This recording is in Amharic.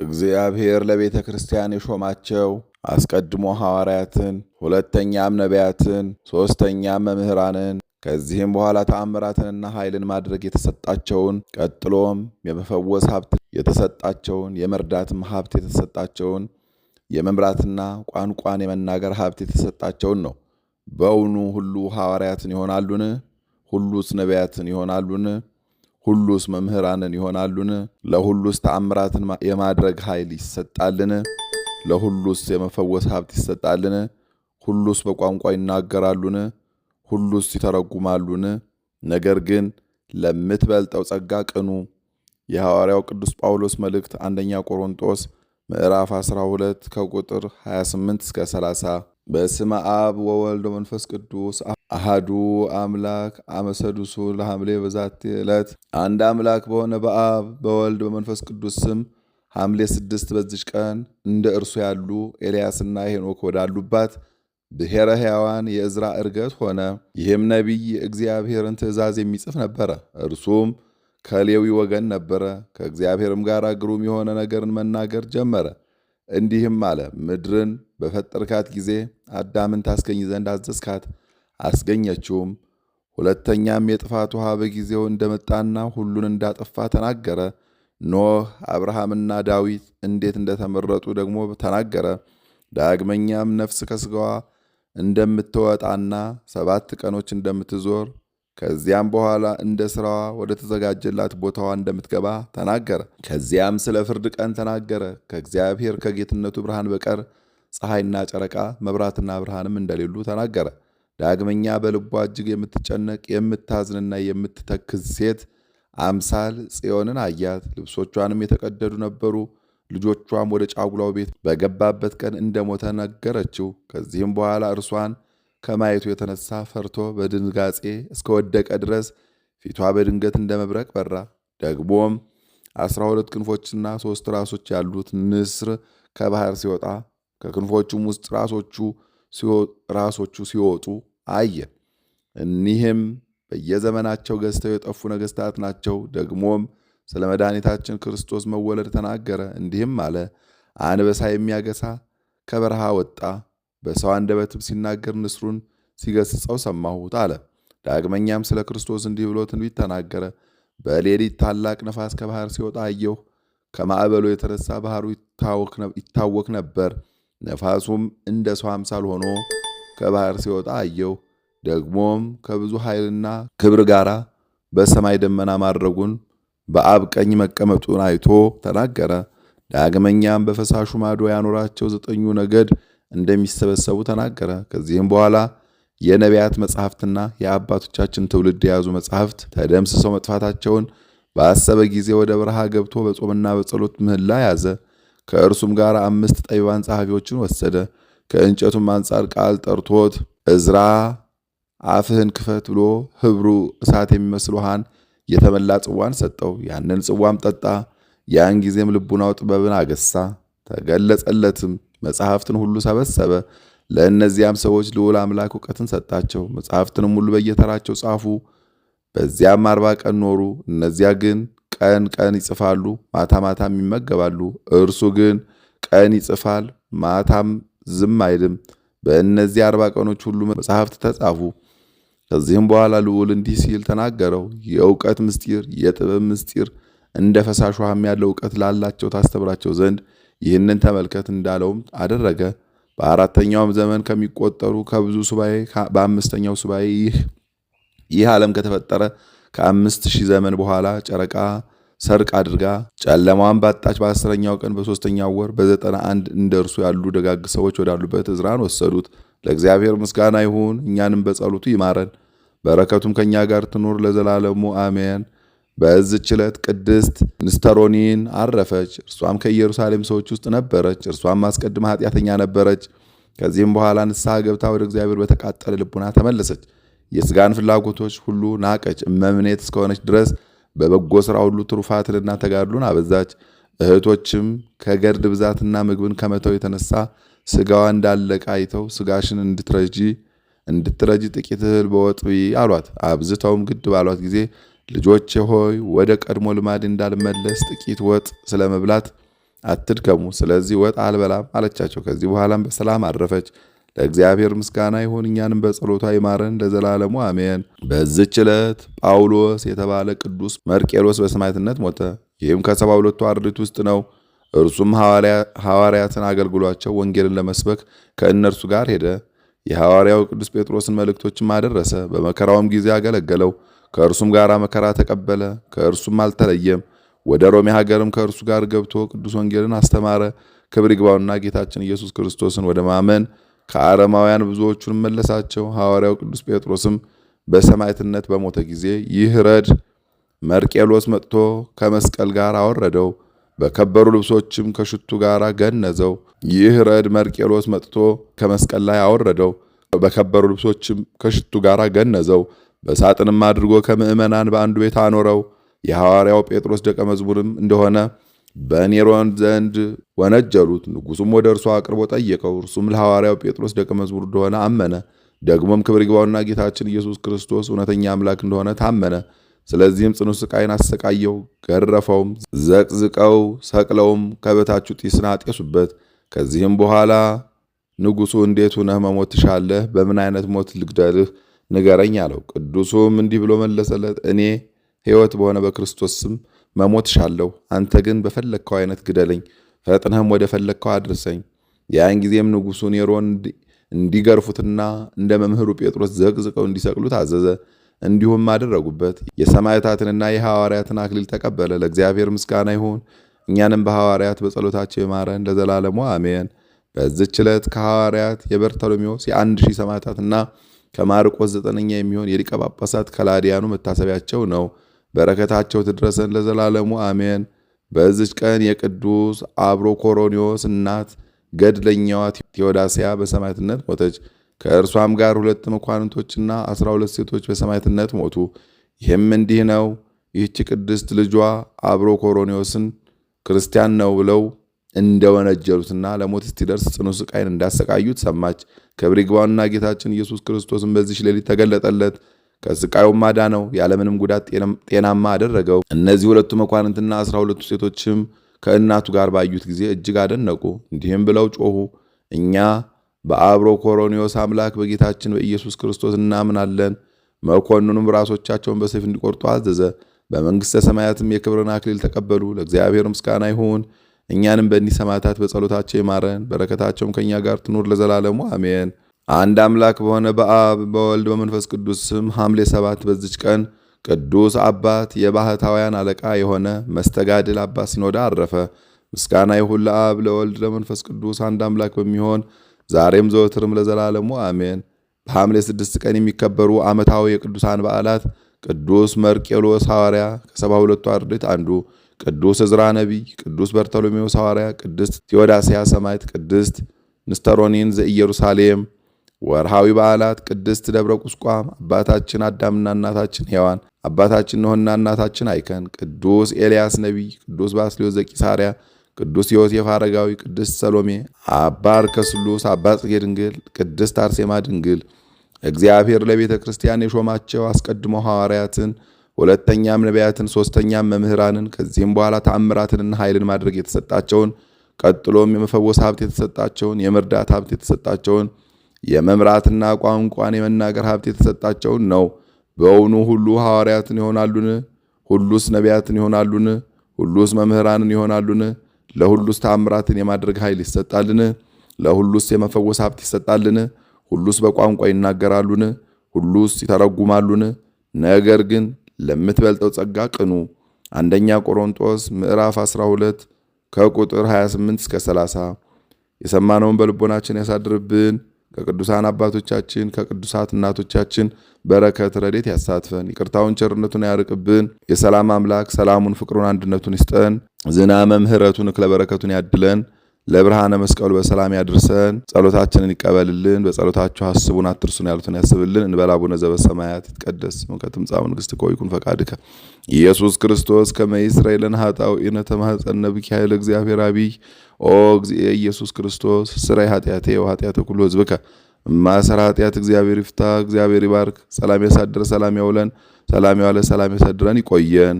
እግዚአብሔር ለቤተ ክርስቲያን የሾማቸው አስቀድሞ ሐዋርያትን፣ ሁለተኛም ነቢያትን፣ ሦስተኛም መምህራንን ከዚህም በኋላ ተአምራትንና ኃይልን ማድረግ የተሰጣቸውን ቀጥሎም የመፈወስ ሀብት የተሰጣቸውን የመርዳትም ሀብት የተሰጣቸውን የመምራትና ቋንቋን የመናገር ሀብት የተሰጣቸውን ነው። በእውኑ ሁሉ ሐዋርያትን ይሆናሉን? ሁሉስ ነቢያትን ይሆናሉን? ሁሉስ መምህራንን ይሆናሉን? ለሁሉስ ተአምራትን የማድረግ ኃይል ይሰጣልን? ለሁሉስ የመፈወስ ሀብት ይሰጣልን? ሁሉስ በቋንቋ ይናገራሉን? ሁሉስ ይተረጉማሉን? ነገር ግን ለምትበልጠው ጸጋ ቅኑ። የሐዋርያው ቅዱስ ጳውሎስ መልእክት አንደኛ ቆሮንቶስ ምዕራፍ 12 ከቁጥር 28 እስከ 30። በስመ አብ ወወልድ ወመንፈስ ቅዱስ አሃዱ አምላክ አመሰዱሱ ለሐምሌ በዛቲ ዕለት። አንድ አምላክ በሆነ በአብ በወልድ በመንፈስ ቅዱስ ስም ሐምሌ 6 በዚች ቀን እንደ እርሱ ያሉ ኤልያስና ሄኖክ ወዳሉባት ብሔረ ሕያዋን የዕዝራ ዕርገት ሆነ። ይህም ነቢይ የእግዚአብሔርን ትእዛዝ የሚጽፍ ነበረ። እርሱም ከሌዊ ወገን ነበረ። ከእግዚአብሔርም ጋር ግሩም የሆነ ነገርን መናገር ጀመረ። እንዲህም አለ። ምድርን በፈጠርካት ጊዜ አዳምን ታስገኝ ዘንድ አዘዝካት፣ አስገኘችውም። ሁለተኛም የጥፋት ውሃ በጊዜው እንደመጣና ሁሉን እንዳጠፋ ተናገረ። ኖህ፣ አብርሃምና ዳዊት እንዴት እንደተመረጡ ደግሞ ተናገረ። ዳግመኛም ነፍስ ከሥጋዋ እንደምትወጣና 7 ቀኖች እንደምትዞር ከዚያም በኋላ እንደ ሥራዋ ወደ ተዘጋጀላት ቦታዋ እንደምትገባ ተናገረ። ከዚያም ስለ ፍርድ ቀን ተናገረ። ከእግዚአብሔር ከጌትነቱ ብርሃን በቀር ፀሐይና ጨረቃ መብራትና ብርሃንም እንደሌሉ ተናገረ። ዳግመኛ በልቧ እጅግ የምትጨነቅ የምታዝንና የምትተክዝ ሴት አምሳል ጽዮንን አያት። ልብሶቿንም የተቀደዱ ነበሩ። ልጆቿም ወደ ጫጉላው ቤት በገባበት ቀን እንደሞተ ነገረችው። ከዚህም በኋላ እርሷን ከማየቱ የተነሳ ፈርቶ በድንጋጼ እስከወደቀ ድረስ ፊቷ በድንገት እንደ መብረቅ በራ። ደግሞም 12 ክንፎችና 3 ራሶች ያሉት ንስር ከባህር ሲወጣ ከክንፎቹም ውስጥ ራሶቹ ሲወጡ አየ። እኒህም በየዘመናቸው ገዝተው የጠፉ ነገሥታት ናቸው። ደግሞም ስለ መድኃኒታችን ክርስቶስ መወለድ ተናገረ። እንዲህም አለ። አንበሳ የሚያገሳ ከበረሃ ወጣ፣ በሰው አንደበትም ሲናገር ንስሩን ሲገስጸው ሰማሁት አለ። ዳግመኛም ስለ ክርስቶስ እንዲህ ብሎ ትንቢት ተናገረ። በሌሊት ታላቅ ነፋስ ከባህር ሲወጣ አየሁ። ከማዕበሉ የተነሳ ባህሩ ይታወክ ነበር። ነፋሱም እንደ ሰው አምሳል ሆኖ ከባህር ሲወጣ አየሁ። ደግሞም ከብዙ ኃይልና ክብር ጋር በሰማይ ደመና ማድረጉን በአብ ቀኝ መቀመጡን አይቶ ተናገረ። ዳግመኛም በፈሳሹ ማዶ ያኖራቸው 9 ነገድ እንደሚሰበሰቡ ተናገረ። ከዚህም በኋላ የነቢያት መጻሕፍትና የአባቶቻችን ትውልድ የያዙ መጻሕፍት ተደምስሰው መጥፋታቸውን በአሰበ ጊዜ ወደ በረሃ ገብቶ በጾምና በጸሎት ምህላ ያዘ። ከእርሱም ጋር 5 ጠቢባን ጸሐፊዎችን ወሰደ። ከእንጨቱም አንጻር ቃል ጠርቶት ዕዝራ አፍህን ክፈት ብሎ ኅብሩ እሳት የሚመስል ውሃን የተመላ ጽዋን ሰጠው። ያንን ጽዋም ጠጣ። ያን ጊዜም ልቡናው ጥበብን አገሳ፣ ተገለጸለትም። መጽሐፍትን ሁሉ ሰበሰበ። ለእነዚያም ሰዎች ልዑል አምላክ እውቀትን ሰጣቸው። መጽሐፍትንም ሁሉ በየተራቸው ጻፉ። በዚያም 40 ቀን ኖሩ። እነዚያ ግን ቀን ቀን ይጽፋሉ፣ ማታ ማታም ይመገባሉ። እርሱ ግን ቀን ይጽፋል፣ ማታም ዝም አይልም። በእነዚህ 40 ቀኖች ሁሉ መጽሐፍት ተጻፉ። ከዚህም በኋላ ልዑል እንዲህ ሲል ተናገረው። የእውቀት ምስጢር፣ የጥበብ ምስጢር እንደ ፈሳሽ ውሃም ያለው እውቀት ላላቸው ታስተምራቸው ዘንድ ይህንን ተመልከት እንዳለውም አደረገ። በ4ኛውም ዘመን ከሚቆጠሩ ከብዙ ሱባኤ በ5ኛው ሱባኤ ይህ ዓለም ከተፈጠረ ከ5000 ዘመን በኋላ ጨረቃ ሰርቅ አድርጋ ጨለማዋን ባጣች በ10ኛው ቀን በ3ኛው ወር በ91 እንደ እርሱ ያሉ ደጋግ ሰዎች ወዳሉበት ዕዝራን ወሰዱት። ለእግዚአብሔር ምስጋና ይሁን፣ እኛንም በጸሎቱ ይማረን፣ በረከቱም ከእኛ ጋር ትኑር ለዘላለሙ አሜን። በዚህች ዕለት ቅድስት ንስተሮኒን አረፈች። እርሷም ከኢየሩሳሌም ሰዎች ውስጥ ነበረች። እርሷም አስቀድማ ኃጢአተኛ ነበረች። ከዚህም በኋላ ንስሐ ገብታ ወደ እግዚአብሔር በተቃጠለ ልቡና ተመለሰች። የሥጋን ፍላጎቶች ሁሉ ናቀች። እመምኔት እስከሆነች ድረስ በበጎ ሥራ ሁሉ ትሩፋትንና ተጋድሎን አበዛች። እህቶችም ከገርድ ብዛትና ምግብን ከመተው የተነሳ ሥጋዋ እንዳለቀ አይተው ሥጋሽን እንድትረጂ ጥቂት እህል በወጥ ብዪ አሏት። አብዝተውም ግድ ባሏት ጊዜ ልጆቼ ሆይ ወደ ቀድሞ ልማድ እንዳልመለስ ጥቂት ወጥ ስለመብላት አትድከሙ፣ ስለዚህ ወጥ አልበላም አለቻቸው። ከዚህ በኋላም በሰላም አረፈች። ለእግዚአብሔር ምስጋና ይሁን፣ እኛንም በጸሎቷ ይማረን ለዘላለሙ አሜን። በዚች ዕለት ጳውሎስ የተባለ ቅዱስ መርቄሎስ በሰማዕትነት ሞተ። ይህም ከ72ቱ አርድእት ውስጥ ነው። እርሱም ሐዋርያትን አገልግሏቸው ወንጌልን ለመስበክ ከእነርሱ ጋር ሄደ። የሐዋርያው ቅዱስ ጴጥሮስን መልእክቶችም አደረሰ። በመከራውም ጊዜ አገለገለው። ከእርሱም ጋር መከራ ተቀበለ። ከእርሱም አልተለየም። ወደ ሮሜ ሀገርም ከእርሱ ጋር ገብቶ ቅዱስ ወንጌልን አስተማረ። ክብር ይግባውና ጌታችን ኢየሱስ ክርስቶስን ወደ ማመን ከአረማውያን ብዙዎቹን መለሳቸው። ሐዋርያው ቅዱስ ጴጥሮስም በሰማዕትነት በሞተ ጊዜ ይህ ረድ መርቄሎስ መጥቶ ከመስቀል ጋር አወረደው። በከበሩ ልብሶችም ከሽቱ ጋር ገነዘው። ይህ ረድ መርቄሎስ መጥቶ ከመስቀል ላይ አወረደው። በከበሩ ልብሶችም ከሽቱ ጋር ገነዘው። በሳጥንም አድርጎ ከምዕመናን በአንዱ ቤት አኖረው። የሐዋርያው ጴጥሮስ ደቀ መዝሙርም እንደሆነ በኔሮን ዘንድ ወነጀሉት። ንጉሡም ወደ እርሱ አቅርቦ ጠየቀው። እርሱም ለሐዋርያው ጴጥሮስ ደቀ መዝሙር እንደሆነ አመነ። ደግሞም ክብር ይግባውና ጌታችን ኢየሱስ ክርስቶስ እውነተኛ አምላክ እንደሆነ ታመነ። ስለዚህም ጽኑ ሥቃይን አሰቃየው፣ ገረፈውም። ዘቅዝቀው ሰቅለውም ከበታቹ ጢስን አጤሱበት። ከዚህም በኋላ ንጉሡ እንዴት ሆነህ መሞት ትሻለህ? በምን አይነት ሞት ልግደልህ? ንገረኝ አለው። ቅዱሱም እንዲህ ብሎ መለሰለት፣ እኔ ሕይወት በሆነ በክርስቶስ ስም መሞት ሻለሁ። አንተ ግን በፈለግከው አይነት ግደለኝ፣ ፈጥነህም ወደ ፈለግከው አድርሰኝ። ያን ጊዜም ንጉሡ ኔሮን እንዲገርፉትና እንደ መምህሩ ጴጥሮስ ዘቅዝቀው እንዲሰቅሉት አዘዘ። እንዲሁም አደረጉበት። የሰማዕታትንና የሐዋርያትን አክሊል ተቀበለ። ለእግዚአብሔር ምስጋና ይሁን፣ እኛንም በሐዋርያት በጸሎታቸው ይማረን ለዘላለሙ አሜን። በዚች ዕለት ከሐዋርያት የበርተሎሜዎስ የ1000 ሰማዕታትና ከማርቆስ 9ኛ የሚሆን የሊቀ ጳጳሳት ከላዲያኑ መታሰቢያቸው ነው። በረከታቸው ትድረሰን ለዘላለሙ አሜን። በዚች ቀን የቅዱስ አብሮኮሮኒዎስ እናት ገድለኛዋ ቴዎዳስያ በሰማዕትነት ሞተች። ከእርሷም ጋር 2 መኳንንቶችና 12 ሴቶች በሰማዕትነት ሞቱ። ይህም እንዲህ ነው። ይህች ቅድስት ልጇ አብሮኮሮኒዎስን ክርስቲያን ነው ብለው እንደወነጀሉትና ለሞት እስቲደርስ ጽኑ ሥቃይን እንዳሰቃዩት ሰማች። ክብር ይግባውና ጌታችን ኢየሱስ ክርስቶስን በዚች ሌሊት ተገለጠለት። ከስቃዩም አዳነው፣ ያለምንም ጉዳት ጤናማ አደረገው። እነዚህ 2 መኳንንትና 12 ሴቶችም ከእናቱ ጋር ባዩት ጊዜ እጅግ አደነቁ። እንዲህም ብለው ጮኹ፣ እኛ በአብሮኮሮኒዎስ አምላክ በጌታችን በኢየሱስ ክርስቶስ እናምናለን። መኮንኑም ራሶቻቸውን በሰይፍ እንዲቆርጡ አዘዘ። በመንግሥተ ሰማያትም የክብርን አክሊል ተቀበሉ። ለእግዚአብሔር ምስጋና ይሁን፣ እኛንም በእኒህ ሰማዕታት በጸሎታቸው ይማረን፣ በረከታቸውም ከእኛ ጋር ትኑር ለዘላለሙ አሜን። አንድ አምላክ በሆነ በአብ በወልድ በመንፈስ ቅዱስ ስም ሐምሌ 7 በዚች ቀን ቅዱስ አባት የባሕታውያን አለቃ የሆነ መስተጋድል አባ ሲኖዳ አረፈ። ምስጋና ይሁን ለአብ ለወልድ ለመንፈስ ቅዱስ አንድ አምላክ በሚሆን ዛሬም ዘወትርም ለዘላለሙ አሜን። በሐምሌ 6 ቀን የሚከበሩ ዓመታዊ የቅዱሳን በዓላት ቅዱስ መርቄሎስ ሐዋርያ ከ72ቱ አርድእት አንዱ፣ ቅዱስ ዕዝራ ነቢይ፣ ቅዱስ በርተሎሜዎስ ሐዋርያ፣ ቅድስት ቴዎዳስያ ሰማዕት፣ ቅድስት ንስተሮኒን ዘኢየሩሳሌም። ወርሃዊ በዓላት ቅድስት ደብረ ቁስቋም፣ አባታችን አዳምና እናታችን ሔዋን፣ አባታችን ኖኅና እናታችን አይከን፣ ቅዱስ ኤልያስ ነቢይ፣ ቅዱስ ባስልዮስ ዘቂሳርያ፣ ቅዱስ ዮሴፍ አረጋዊ፣ ቅድስት ሰሎሜ፣ አባ አርከስሉስ፣ አባ ጽጌ ድንግል፣ ቅድስት አርሴማ ድንግል። እግዚአብሔር ለቤተ ክርስቲያን የሾማቸው አስቀድሞ ሐዋርያትን፣ ሁለተኛም ነቢያትን፣ ሦስተኛም መምህራንን፣ ከዚህም በኋላ ተአምራትንና ኃይልን ማድረግ የተሰጣቸውን፣ ቀጥሎም የመፈወስ ሀብት የተሰጣቸውን፣ የመርዳት ሀብት የተሰጣቸውን፣ የመምራትና ቋንቋን የመናገር ሀብት የተሰጣቸውን ነው። በውኑ ሁሉ ሐዋርያትን ይሆናሉን? ሁሉስ ነቢያትን ይሆናሉን? ሁሉስ መምህራንን ይሆናሉን? ለሁሉስ ተአምራትን የማድረግ ኃይል ይሰጣልን? ለሁሉስ የመፈወስ ሀብት ይሰጣልን? ሁሉስ በቋንቋ ይናገራሉን? ሁሉስ ይተረጉማሉን? ነገር ግን ለምትበልጠው ጸጋ ቅኑ። አንደኛ ቆሮንጦስ ምዕራፍ 12 ከቁጥር 28 እስከ 30። የሰማነውን በልቦናችን ያሳድርብን። ከቅዱሳን አባቶቻችን ከቅዱሳት እናቶቻችን በረከት ረድኤት ያሳትፈን። ይቅርታውን ቸርነቱን ያርቅብን። የሰላም አምላክ ሰላሙን፣ ፍቅሩን፣ አንድነቱን ይስጠን። ዝናመ ምሕረቱን እክለ በረከቱን ያድለን። ለብርሃነ መስቀሉ በሰላም ያድርሰን። ጸሎታችንን ይቀበልልን። በጸሎታችሁ አስቡን አትርሱን ያሉትን ያስብልን። እንበል አቡነ ዘበሰማያት ይትቀደስ ስምከ ትምጻእ መንግሥትከ ወይኩን ፈቃድከ ኢየሱስ ክርስቶስ ከመ ይስረይ ለነ ኃጣውኢነ ተማኅፀነ ብከ ኃይለ እግዚአብሔር አብይ ኦ እግዚእ ኢየሱስ ክርስቶስ ስራይ ኃጢአቴ ወኃጢአተ ኩሉ ሕዝብከ እማሰራ ኃጢአት እግዚአብሔር ይፍታ። እግዚአብሔር ይባርክ። ሰላም ያሳድር፣ ሰላም ያውለን፣ ሰላም ያዋለ፣ ሰላም ያሳድረን። ይቆየን።